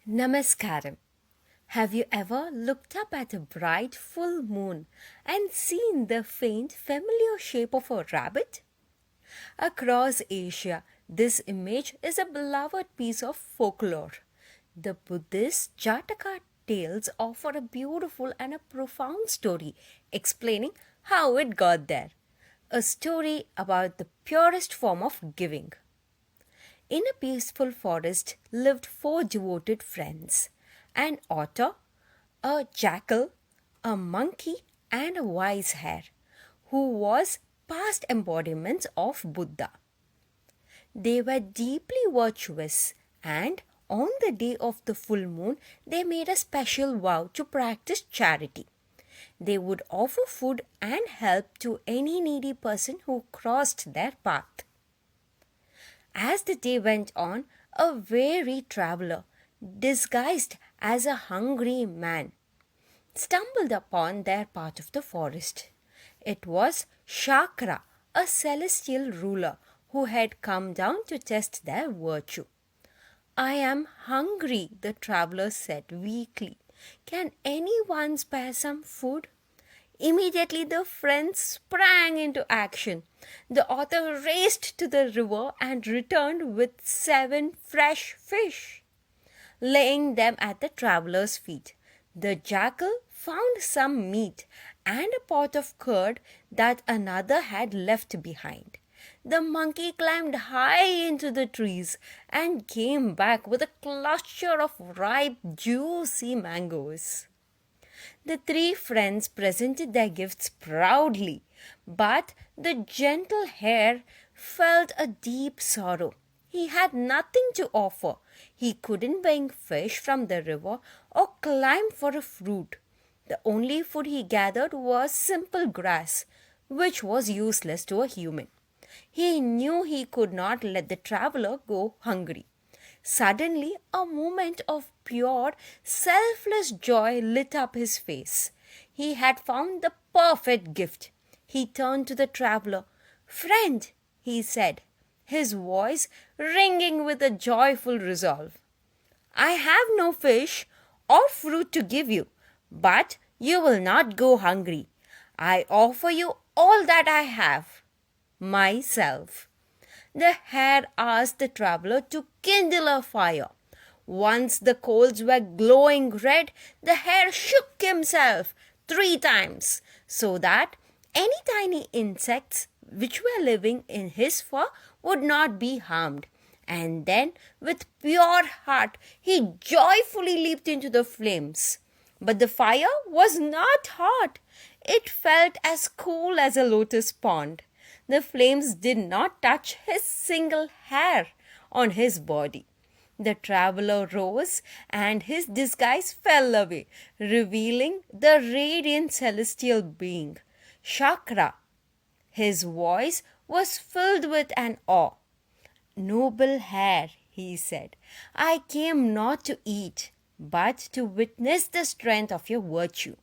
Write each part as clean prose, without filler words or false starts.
Namaskaram. Have you ever looked up at a bright full moon and seen the faint familiar shape of a rabbit? Across Asia, this image is a beloved piece of folklore. The Buddhist Jataka Tales offer a beautiful and a profound story explaining how it got there. A story about the purest form of giving. In a peaceful forest lived four devoted friends: an otter, a jackal, a monkey, and a wise hare, who was past embodiments of Buddha. They were deeply virtuous, and on the day of the full moon, they made a special vow to practice charity. They would offer food and help to any needy person who crossed their path. As the day went on, a weary traveler, disguised as a hungry man, stumbled upon their part of the forest. It was Shakra, a celestial ruler who had come down to test their virtue. "I am hungry," the traveler said weakly. "Can anyone spare some food?" Immediately the friends sprang into action. The author raced to the river and returned with 7 fresh fish, laying them at the traveler's feet. The jackal found some meat and a pot of curd that another had left behind. The monkey climbed high into the trees and came back with a cluster of ripe, juicy mangoes. The 3 friends presented their gifts proudly, but the gentle hare felt a deep sorrow. He had nothing to offer. He couldn't bring fish from the river or climb for a fruit. The only food he gathered was simple grass, which was useless to a human. He knew he could not let the traveler go hungry. Suddenly, a moment of pure, selfless joy lit up his face. He had found the perfect gift. He turned to the traveler. "Friend," he said, his voice ringing with a joyful resolve, "I have no fish or fruit to give you, but you will not go hungry. I offer you all that I have, myself." The hare asked the traveler to kindle a fire. Once the coals were glowing red, the hare shook himself 3 times so that any tiny insects which were living in his fur would not be harmed. And then, with pure heart, he joyfully leaped into the flames. But the fire was not hot. It felt as cool as a lotus pond. The flames did not touch his single hair on his body. The traveler rose and his disguise fell away, revealing the radiant celestial being, Shakra. His voice was filled with an awe. "Noble hare," he said, "I came not to eat, but to witness the strength of your virtue.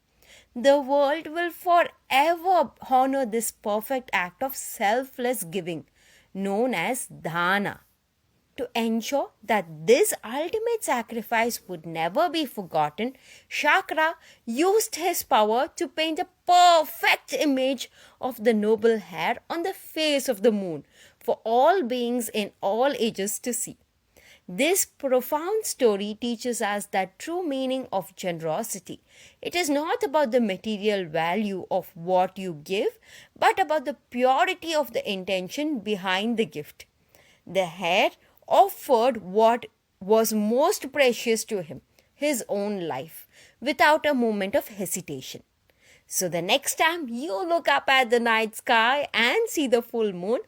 The world will forever honor this perfect act of selfless giving, known as Dāna. To ensure that this ultimate sacrifice would never be forgotten, Shakra used his power to paint a perfect image of the noble hare on the face of the moon for all beings in all ages to see. This profound story teaches us that true meaning of generosity. It is not about the material value of what you give, but about the purity of the intention behind the gift. The hare offered what was most precious to him, his own life, without a moment of hesitation. So the next time you look up at the night sky and see the full moon,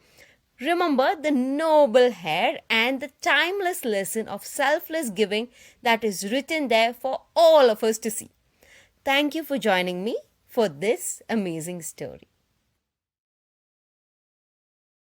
remember the noble hare and the timeless lesson of selfless giving that is written there for all of us to see. Thank you for joining me for this amazing story.